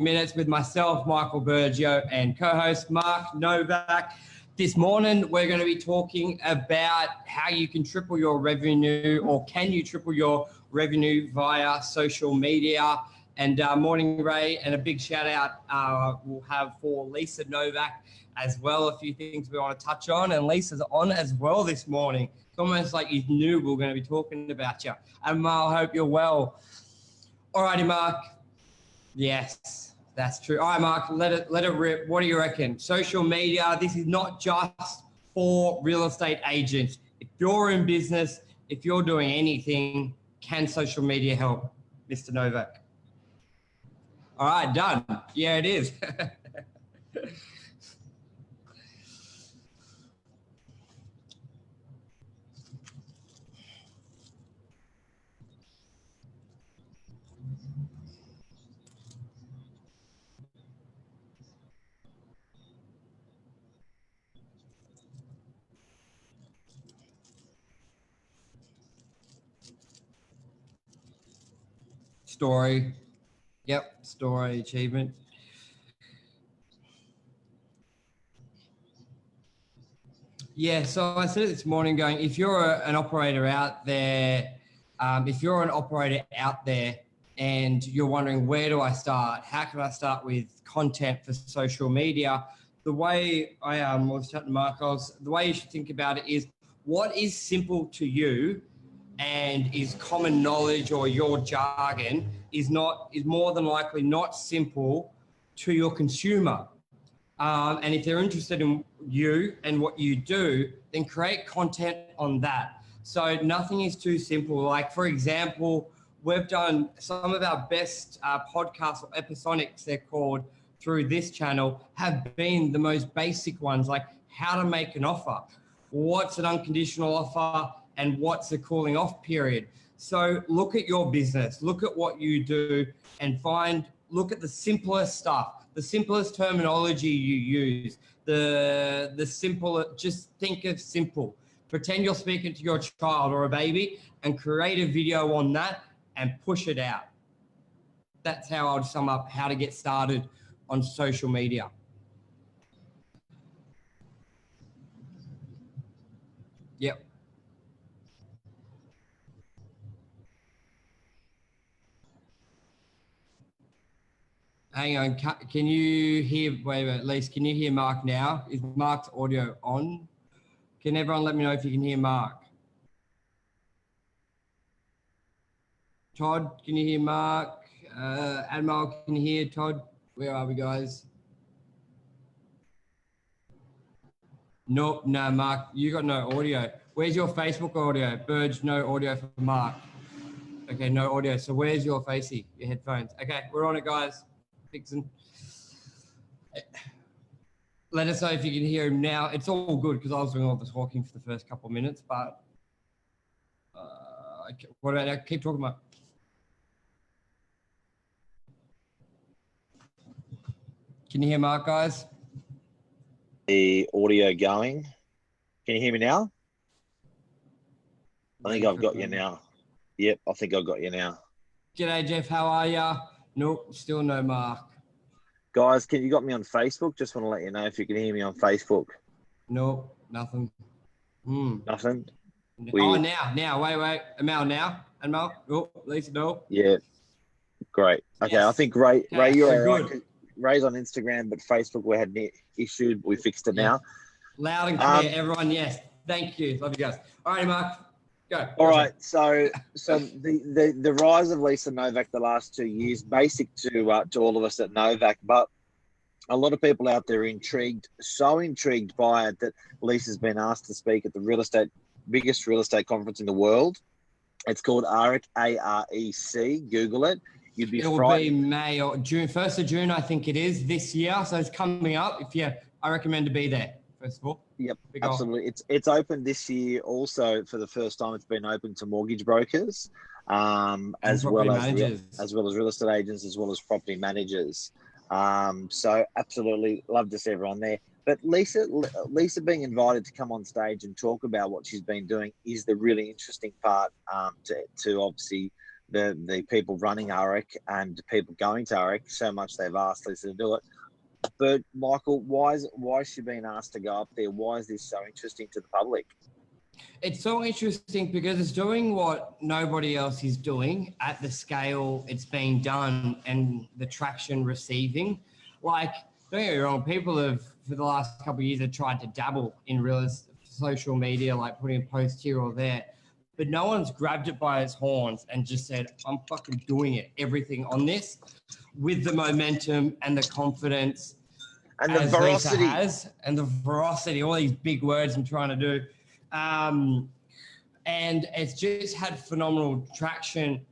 Minutes with myself, Michael Burgio, and co-host Mark Novak. This morning, we're going to be talking about how you can triple your revenue, or can you triple your revenue via social media. And morning, Ray, and a big shout out we'll have for Lisa Novak as well. A few things we want to touch on, and Lisa's on as well this morning. It's almost like you knew we were going to be talking about you. And I hope you're well. Alrighty, Mark. Yes, that's true. All right, Mark, let it rip. What do you reckon? Social media, this is not just for real estate agents. If you're in business, if you're doing anything, can social media help, Mr. Novak? All right, done. Yeah, it is. Story. Yep, story achievement. Yeah, so I said it this morning going, if you're an operator out there, and you're wondering, where do I start? How can I start with content for social media? The way I was chatting to Mark, the way you should think about it is, what is simple to you and is common knowledge or your jargon is more than likely not simple to your consumer. And if they're interested in you and what you do, then create content on that. So nothing is too simple. Like, for example, we've done some of our best podcasts or episodics, they're called, through this channel, have been the most basic ones, like how to make an offer, what's an unconditional offer, and what's a cooling off period. So look at your business, look at what you do, and look at the simplest stuff, the simplest terminology you use, the simple, just think of simple. Pretend you're speaking to your child or a baby and create a video on that and push it out. That's how I'd sum up how to get started on social media. Yep. Hang on, can you hear, wait, at least, can you hear Mark now? Is Mark's audio on? Can everyone let me know if you can hear Mark? Todd, can you hear Mark? Admiral, can you hear Todd? Where are we, guys? Nope, no, Mark, you got no audio. Where's your Facebook audio? Burge, no audio for Mark. Okay, no audio. So where's your Facey, your headphones? Okay, we're on it, guys. Fixing. Let us know if you can hear him now. It's all good because I was doing all the talking for the first couple of minutes, but what about that? Keep talking about. Can you hear Mark, guys? The audio going. Can you hear me now? I think I've got you now. Yep, I think I've got you now. G'day, Jeff. How are ya? Nope, still no Mark. Guys, can you got me on Facebook? Just want to let you know if you can hear me on Facebook. Nope, nothing. Nothing? Oh, now. Wait. Amal now? Amal? Oh, Lisa, no. Yeah. Great. Okay, yes. I think Ray, you're all right. Ray's on Instagram, but Facebook we had an issue. We fixed it now. Loud and clear, everyone. Yes. Thank you. Love you guys. All right, Mark. Go. All right. So the rise of Lisa Novak the last 2 years, basic to all of us at Novak, but a lot of people out there so intrigued by it that Lisa's been asked to speak at the biggest real estate conference in the world. It's called AREC, AREC. Google it. You'd be frightened. It'll be May or June, 1st of June, I think it is this year. So it's coming up. I recommend to be there, first of all. Yep, absolutely. It's open this year also for the first time. It's been open to mortgage brokers, as well as real estate agents, as well as property managers. So absolutely love to see everyone there. But Lisa being invited to come on stage and talk about what she's been doing is the really interesting part to obviously the people running AREC and people going to AREC so much they've asked Lisa to do it. But Michael, why is she being asked to go up there? Why is this so interesting to the public? It's so interesting because it's doing what nobody else is doing at the scale it's being done and the traction receiving. Like, don't get me wrong, people have, for the last couple of years, have tried to dabble in social media, like putting a post here or there, but no one's grabbed it by its horns and just said, I'm fucking doing it, everything on this, with the momentum and the confidence and the veracity and the veracity, all these big words I'm trying to do. And it's just had phenomenal traction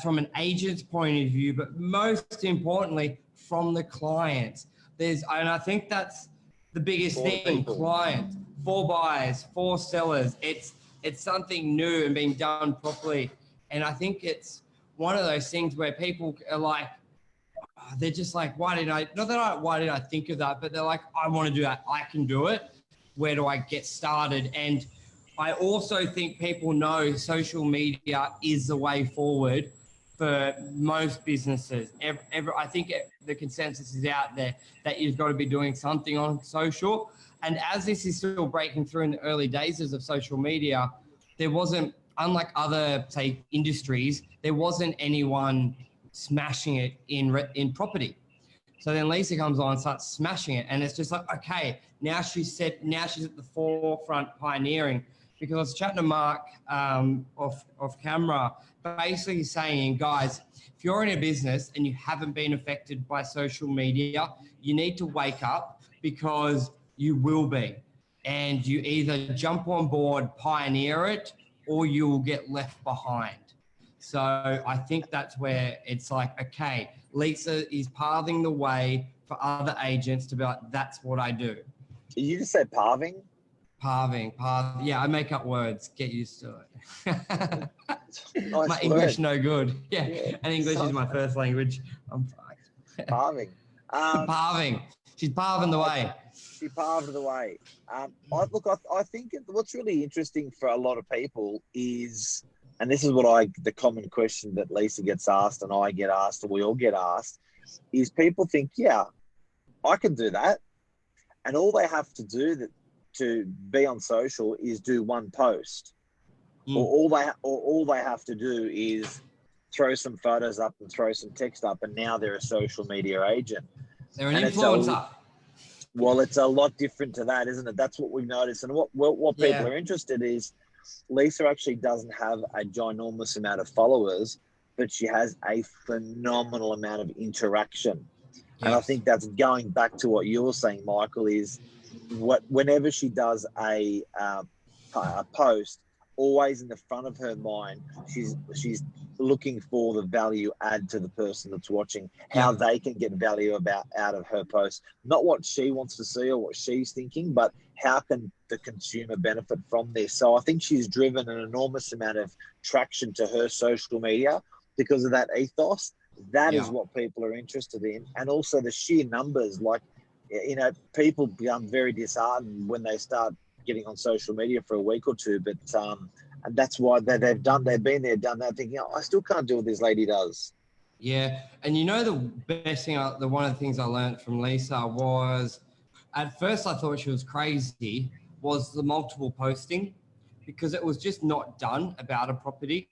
from an agent's point of view, but most importantly, from the clients. And I think that's the biggest thing, clients, for buyers, for sellers. It's something new and being done properly. And I think it's one of those things where people are like, they're just like, why did I think of that? But they're like, I want to do that. I can do it. Where do I get started? And I also think people know social media is the way forward for most businesses. I think the consensus is out there that you've got to be doing something on social. And as this is still breaking through in the early days of social media, there wasn't, unlike other, say, industries, there wasn't anyone smashing it in property. So then Lisa comes on and starts smashing it. And it's just like, okay, now she's at the forefront pioneering. Because I was chatting to Mark off camera, basically saying, guys, if you're in a business and you haven't been affected by social media, you need to wake up, because you will be. And you either jump on board, pioneer it, or you will get left behind. So I think that's where it's like, okay, Lisa is paving the way for other agents to be like, that's what I do. You just said paving? Paving. Yeah, I make up words. Get used to it. Nice my English no good. Yeah, and English is my first language. I'm fucked. Paving. Paving. She's paving the way. She paved the way. I think what's really interesting for a lot of people is, and this is the common question that Lisa gets asked and I get asked and we all get asked, is people think, yeah, I can do that. And all they have to do to be on social is do one post. Or all they have to do is throw some photos up and throw some text up, and now they're a social media agent. They're an influencer. Well, it's a lot different to that, isn't it? That's what we've noticed. And what people are interested in is Lisa actually doesn't have a ginormous amount of followers, but she has a phenomenal amount of interaction. Yes. And I think that's going back to what you were saying, Michael, is whenever she does a post, always in the front of her mind, she's looking for the value add to the person that's watching, how they can get value out of her post, not what she wants to see or what she's thinking, but how can the consumer benefit from this. So I think she's driven an enormous amount of traction to her social media because of that ethos. That is what people are interested in. And also the sheer numbers, like, you know, people become very disheartened when they start getting on social media for a week or two, but and that's why they've been there, done that, thinking, I still can't do what this lady does. Yeah, and you know, the best thing, one of the things I learned from Lisa was, at first I thought she was crazy, was the multiple posting, because it was just not done about a property.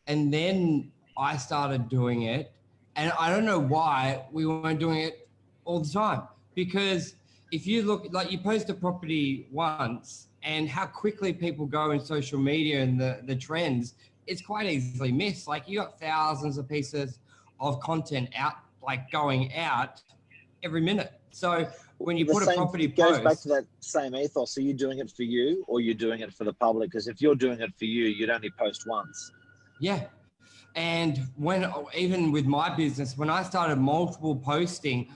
And then I started doing it, and I don't know why we weren't doing it all the time, because if you look, like, you post a property once and how quickly people go in social media and the trends, it's quite easily missed. Like, you got thousands of pieces of content out, like, going out every minute. So when you put a property post, it goes back to that same ethos. Are you doing it for you or you're doing it for the public? Because if you're doing it for you, you'd only post once. Yeah. And even with my business, when I started multiple posting,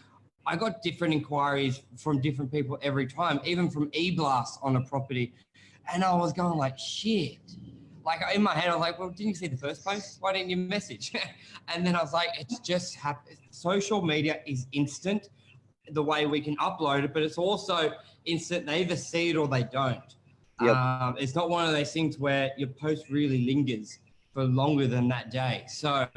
I got different inquiries from different people every time, even from e-blasts on a property. And I was going like, shit. Like, in my head, I was like, well, didn't you see the first post? Why didn't you message? And then I was like, it's just happened. Social media is instant, the way we can upload it, but it's also instant. They either see it or they don't. Yep. It's not one of those things where your post really lingers. for longer than that day. So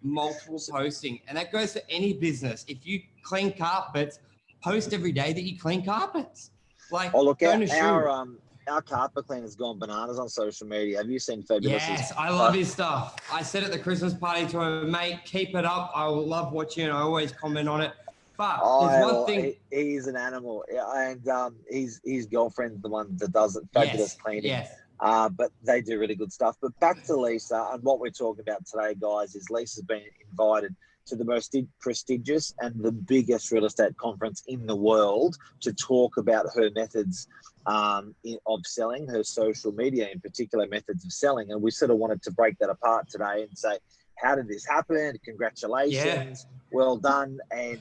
multiple posting, and that goes for any business. If you clean carpets, post every day that you clean carpets. Like, oh, look, don't assume. our carpet cleaner's gone bananas on social media. Have you seen Fabulous's? Yes, I love his stuff. I said at the Christmas party to him, mate, keep it up. I will love watching it. I always comment on it. But there's one thing. He's an animal, and his girlfriend's the one that does it. Fabulous cleaning. Yes. But they do really good stuff. But back to Lisa, and what we're talking about today, guys, is Lisa's been invited to the most prestigious and the biggest real estate conference in the world to talk about her methods of selling, her social media in particular methods of selling. And we sort of wanted to break that apart today and say, how did this happen? Congratulations. Yeah. Well done. And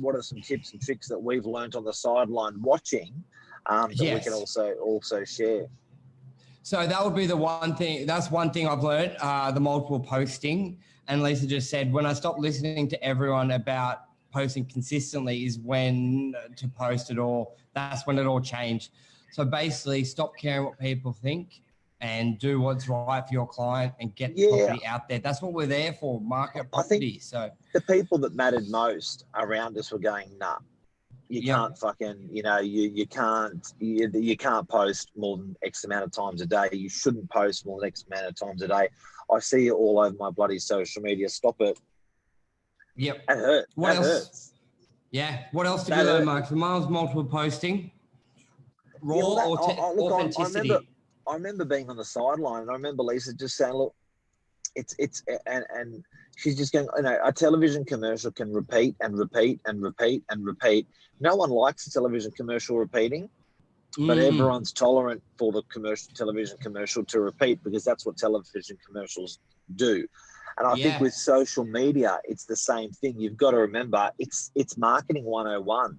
what are some tips and tricks that we've learned on the sideline watching that we can also share? So that would be the one thing. That's one thing I've learned, the multiple posting. And Lisa just said, when I stopped listening to everyone about posting consistently is when to post it all. That's when it all changed. So basically stop caring what people think and do what's right for your client and get the property out there. That's what we're there for, market property. I think so the people that mattered most around us were going, nah. You can't fucking, you can't post more than X amount of times a day. You shouldn't post more than X amount of times a day. I see it all over my bloody social media. Stop it. Yep. That hurts. What else? Hurts. Yeah. What else did you learn, Mark? For mine's multiple posting, raw authenticity. I remember being on the sideline, and I remember Lisa just saying, look, and she's just going, a television commercial can repeat and repeat and repeat and repeat. No one likes a television commercial repeating, but everyone's tolerant for the television commercial to repeat because that's what television commercials do. And I think with social media, it's the same thing. You've got to remember it's marketing 101.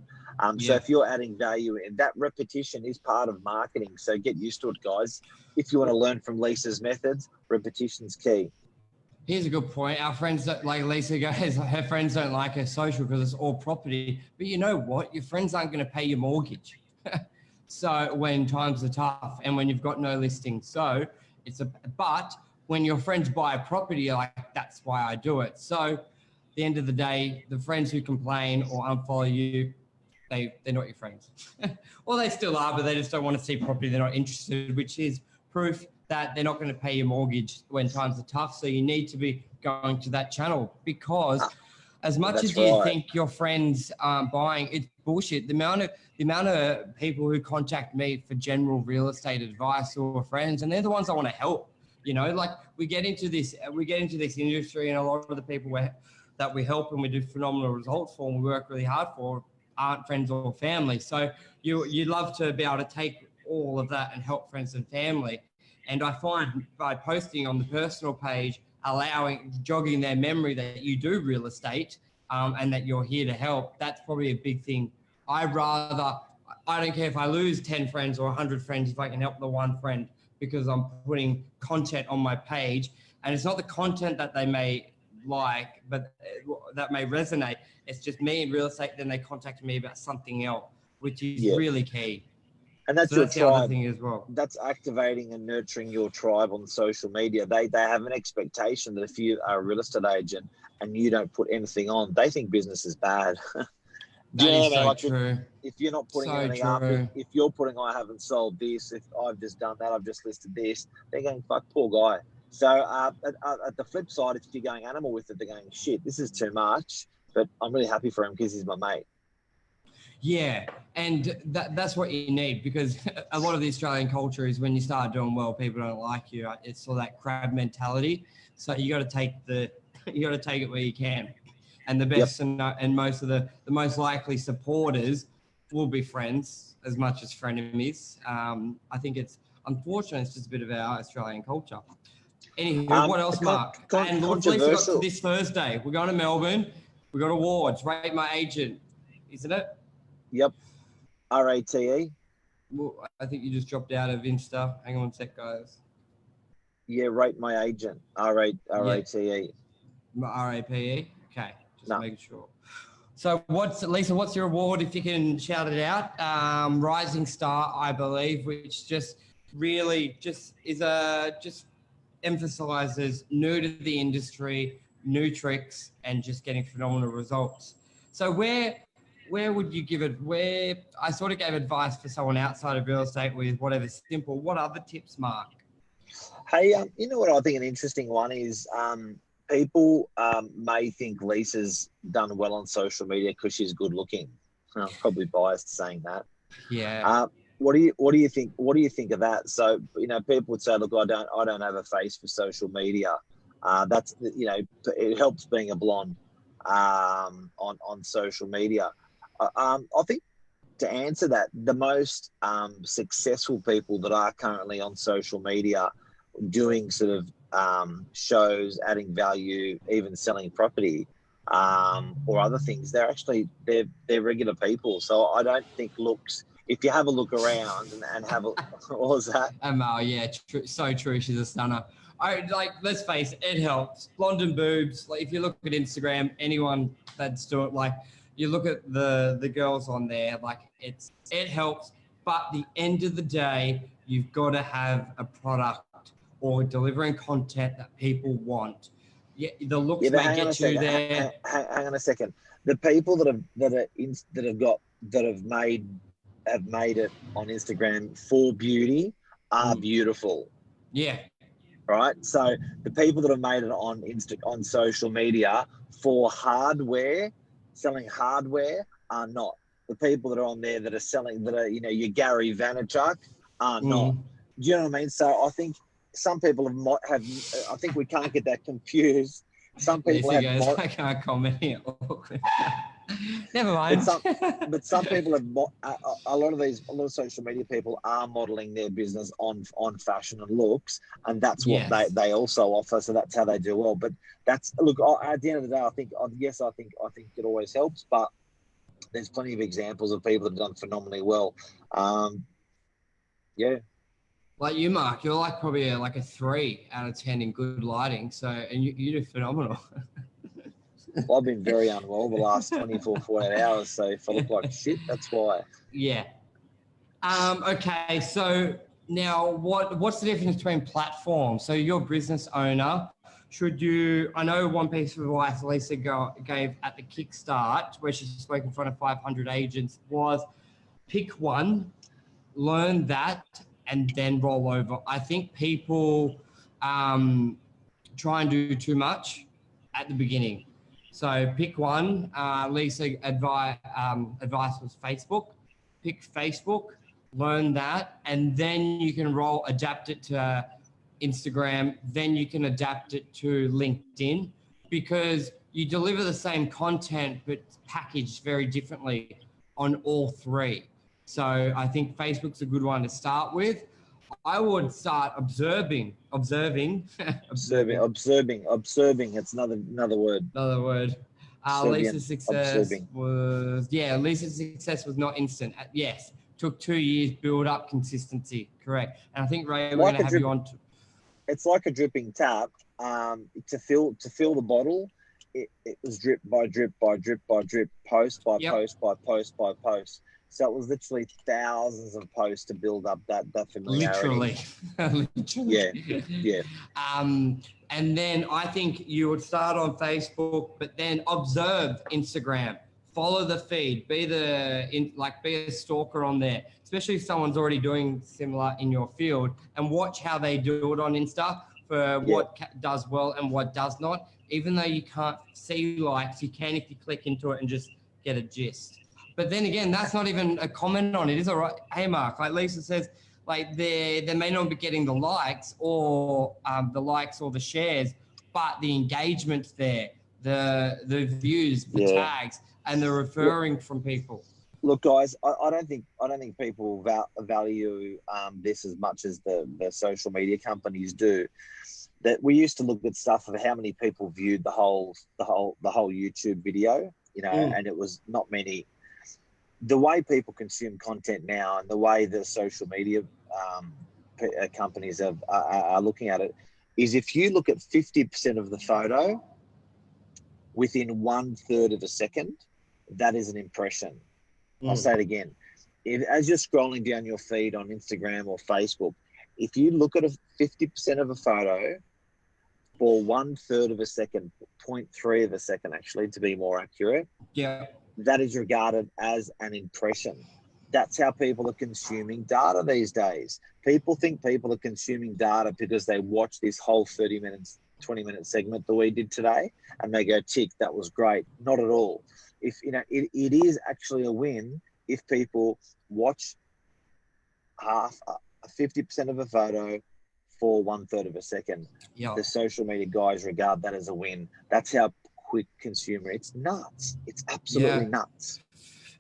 So if you're adding value, and that repetition is part of marketing. So get used to it, guys. If you want to learn from Lisa's methods, repetition's key. Here's a good point. Our friends, like Lisa goes, her friends don't like her social because it's all property. But you know what? Your friends aren't going to pay your mortgage. So when times are tough and when you've got no listing. So but when your friends buy a property, you're like, that's why I do it. So at the end of the day, the friends who complain or unfollow you, they're not your friends. Well, they still are, but they just don't want to see property. They're not interested, which is proof that they're not going to pay your mortgage when times are tough. So you need to be going to that channel because as much as you think your friends aren't buying, it's bullshit. The amount of people who contact me for general real estate advice or friends, and they're the ones I want to help. Like we get into this industry, and a lot of the people that we help and we do phenomenal results for and we work really hard for aren't friends or family. So you love to be able to take all of that and help friends and family. And I find by posting on the personal page, jogging their memory that you do real estate and that you're here to help, that's probably a big thing. I don't care if I lose 10 friends or 100 friends if I can help the one friend because I'm putting content on my page. And it's not the content that they may like, but that may resonate. It's just me in real estate, then they contact me about something else, which is really key. And that's your tribe. The other thing as well. That's activating and nurturing your tribe on social media. They have an expectation that if you are a real estate agent and you don't put anything on, they think business is bad. That is so true. If you're not putting anything up, if you're putting, I haven't sold this, if I've just done that, I've just listed this, they're going, fuck, poor guy. So at the flip side, if you're going animal with it, they're going, shit, this is too much. But I'm really happy for him because he's my mate. Yeah, and that's what you need because a lot of the Australian culture is when you start doing well, people don't like you. It's all that crab mentality. So you got to take it where you can. And the best and most of the most likely supporters will be friends as much as frenemies. I think it's unfortunate. It's just a bit of our Australian culture. Anywho, what else, Mark? And Lisa got this Thursday. We're going to Melbourne. We got awards. Rate My Agent, isn't it? Yep. RATE. Well, I think you just dropped out of Insta. Hang on a sec, guys. Yeah, Rate My Agent. RATE. RAPE. Okay, just making sure. So Lisa, what's your award if you can shout it out? Rising Star, I believe, which just really is emphasizes new to the industry, new tricks, and just getting phenomenal results. So where would you give it? Where I sort of gave advice for someone outside of real estate with whatever's simple. What other tips, Mark? Hey, you know what I think an interesting one is people may think Lisa's done well on social media because she's good looking. I'm probably biased saying that. Yeah. What do you think? What do you think of that? So, you know, people would say, look, I don't have a face for social media. That's, you know, it helps being a blonde on social media. I think to answer that, the most successful people that are currently on social media doing sort of shows, adding value, even selling property or other things, they're regular people. So I don't think looks. If you have a look around and have a, what was that? Yeah, so true. She's a stunner. Let's face it, it helps. Blonde and boobs. Like if you look at Instagram, anyone that's doing you look at the girls on there, like it helps. But at the end of the day, you've got to have a product or delivering content that people want. Yeah, the looks may get you there. Hang on a second. The people that have made it on Instagram for beauty are beautiful. Yeah. Right. So the people that have made it on social media for hardware, selling hardware, are not. The people that are on there that are you know, your Gary Vaynerchuk are not. Do you know what I mean? So I think some people have I think we can't get that confused. Some people I can't comment here. Never mind. But some people have a lot of social media people are modeling their business on fashion and looks, and that's what they also offer. So that's how they do well. But that's, look, at the end of the day, I think it always helps, but there's plenty of examples of people that have done phenomenally well. Yeah. Like you, Mark, you're like probably a 3 out of 10 in good lighting. So, and you do phenomenal. Well, I've been very unwell the last 24, 48 hours. So if I look like shit, that's why. Yeah. Okay. So now what's the difference between platforms? So you're a business owner. I know one piece of advice Lisa gave at the Kickstart, where she spoke in front of 500 agents, was pick one, learn that, and then roll over. I think people try and do too much at the beginning. So pick one. Lisa advice was Facebook. Pick Facebook, learn that, and then you can adapt it to Instagram. Then you can adapt it to LinkedIn, because you deliver the same content but packaged very differently on all three. So I think Facebook's a good one to start with. I would start observing. Observing. It's another word. Lisa's success was not instant. Yes, took 2 years, build up consistency. Correct. And I think, Ray, we're going to have you on. It's like a dripping tap. To fill the bottle, it was drip by drip by drip by drip, post by post by post by post. So it was literally thousands of posts to build up that familiarity. Literally. Yeah. And then I think you would start on Facebook, but then observe Instagram, follow the feed, be a stalker on there, especially if someone's already doing similar in your field, and watch how they do it on Insta for what does well and what does not. Even though you can't see likes, you can if you click into it and just get a gist. But then again, that's not even a comment on it. Is all right. Hey, Mark, like Lisa says, like they may not be getting the likes or the shares, but the engagement's there, the views, the tags, and the referring from people. Look, guys, I don't think people value this as much as the social media companies do. That we used to look at stuff of how many people viewed the whole YouTube video, you know, and it was not many. The way people consume content now and the way the social media companies are looking at it is, if you look at 50% of the photo within 1/3 of a second, that is an impression. I'll say it again. As you're scrolling down your feed on Instagram or Facebook, if you look at 50% of a photo for 1/3 of a second, 0.3 of a second, actually, to be more accurate. Yeah. That is regarded as an impression. That's how people are consuming data these days. People think people are consuming data because they watch this whole 30 minutes, 20-minute segment that we did today, and they go, tick, that was great. Not at all. If it is actually a win if people watch 50% of a photo for 1/3 of a second. Yeah. The social media guys regard that as a win. That's how quick consumer. It's nuts. It's absolutely nuts.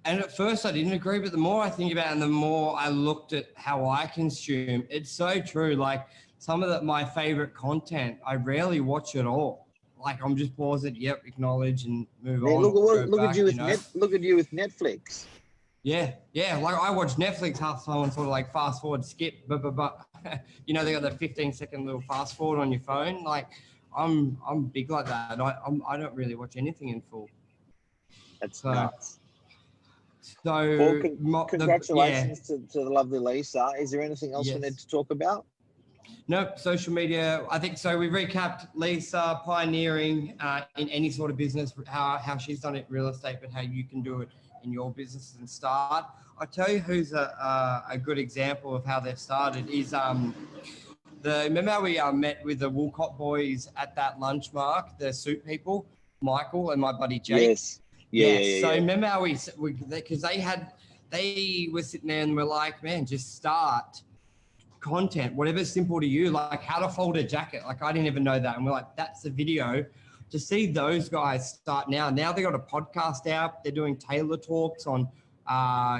And at first I didn't agree, but the more I think about it and the more I looked at how I consume, it's so true. Like some of my favorite content, I rarely watch at all. Like I'm just pause it, yep, acknowledge and move on. Look at you with Netflix. Yeah. Like I watch Netflix half the time and sort of like fast forward, skip, but they got the 15-second little fast forward on your phone. Like I'm big like that. I don't really watch anything in full. That's nuts. So well, congratulations to the lovely Lisa. Is there anything else we need to talk about? Nope, social media. I think so. We recapped Lisa pioneering in any sort of business, how she's done it in real estate, but how you can do it in your business and start. I'll tell you who's a good example of how they've started is remember how we met with the Woolcott boys at that lunch, Mark, the suit people, Michael and my buddy Jake. Yes. Yeah. So remember how because they were sitting there and we're like, man, just start content, whatever's simple to you, like how to fold a jacket. Like I didn't even know that. And we're like, that's the video. To see those guys start now they got a podcast out. They're doing tailor talks on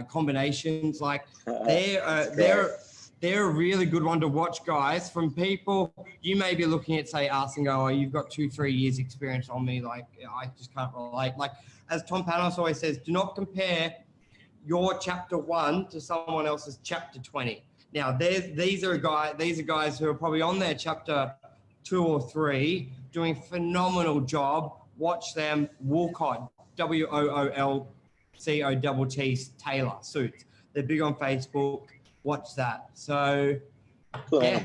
combinations. Like they're a really good one to watch, guys, from people you may be looking at, say, us and go, oh, you've got 2-3 years experience on me. Like I just can't relate. Like as Tom Panos always says, do not compare your chapter 1 to someone else's chapter 20. Now, these are guys who are probably on their chapter 2 or 3 doing a phenomenal job. Watch them. Woolcott, WOOLCOTT Taylor Suits. They're big on Facebook. Watch that. So, yeah.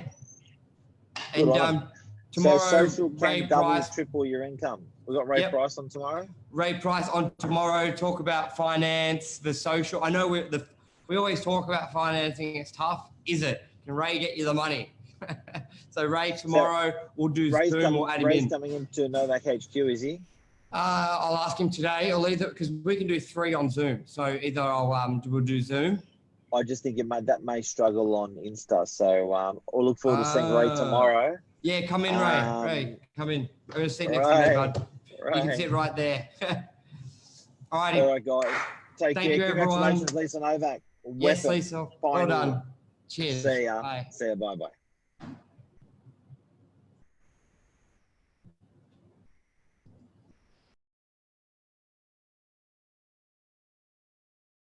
And tomorrow, Ray Price, triple your income. We got Ray Price on tomorrow. Ray Price on tomorrow. Talk about finance, the social. I know we always talk about financing. It's tough. Is it? Can Ray get you the money? So Ray tomorrow we'll do Zoom. We'll add him in. Ray's coming into Novak HQ, is he? I'll ask him today. I'll either because we can do 3 on Zoom. So either we'll do Zoom. I just think that may struggle on Insta. So we'll look forward to seeing Ray tomorrow. Yeah, come in, Ray. Ray, come in. I'm going to sit next to me, bud. You can sit right there. All righty. All right, guys. Take care. Congratulations, Lisa Novak. Yes, Lisa. Well done. Cheers. See ya. Bye. See ya. Bye-bye.